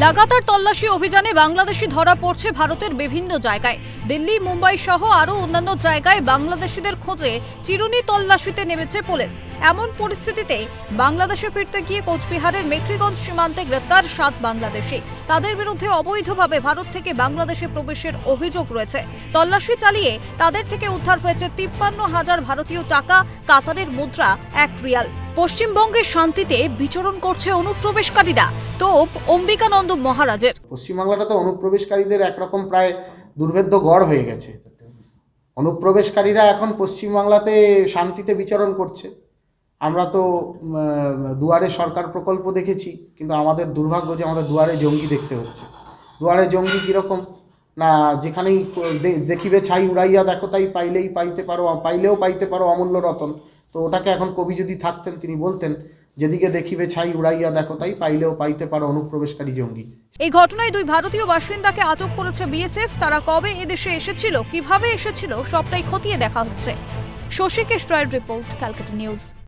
লাগাতার তল্লাশি অভিযানে বাংলাদেশি ধরা পড়ছে ভারতের বিভিন্ন জায়গায়। দিল্লি, মুম্বাই সহ আরও অন্যান্য জায়গায় বাংলাদেশিদের খোঁজে চিরুনি তল্লাশিতে নেমেছে পুলিশ। এমন পরিস্থিতিতে বাংলাদেশে ফিরতে গিয়ে কোচবিহারের মেখলিগঞ্জ সীমান্তে গ্রেফতার 7 বাংলাদেশি। তাদের বিরুদ্ধে অবৈধভাবে ভারত থেকে বাংলাদেশে প্রবেশের অভিযোগ রয়েছে। তল্লাশি চালিয়ে তাদের থেকে উদ্ধার হয়েছে 53,000 ভারতীয় টাকা, কাতারের মুদ্রা, 1 রিয়াল। পশ্চিমবঙ্গের শান্তিতে বিচরণ করছে অনুপ্রবেশকারীরা। তোপ অম্বিকানন্দ মহারাজের। পশ্চিমবাংলাটা তো অনুপ্রবেশকারীদের একরকম প্রায় দুর্ভেদ্য গড় হয়ে গেছে। অনুপ্রবেশকারীরা এখন পশ্চিমবাংলাতে শান্তিতে বিচরণ করছে। আমরা তো দুয়ারে সরকার প্রকল্প দেখেছি, কিন্তু আমাদের দুর্ভাগ্য যে আমাদের দুয়ারে জঙ্গি দেখতে হচ্ছে। দুয়ারে জঙ্গি কীরকম না, যেখানেই দেখিবে ছাই উড়াইয়া দেখো তাই পাইলেও পাইতে পারো অমূল্য রতন। তো ওটাকে এখন কবি যদি থাকতেন তিনি বলতেন, যেদিকে দেখিবে ছাই উড়াইয়া দেখো তাই পাইলেও পাইতে পারো অনুপ্রবেশকারী জঙ্গি। এই ঘটনায় 2 ভারতীয় বাসিন্দাকে আটক করেছে বিএসএফ। তারা কবে এদেশে এসেছিল, কিভাবে এসেছিল, সবটাই খতিয়ে দেখা হচ্ছে। শশীকেশ রায়ের রিপোর্ট, ক্যালকাটা নিউজ।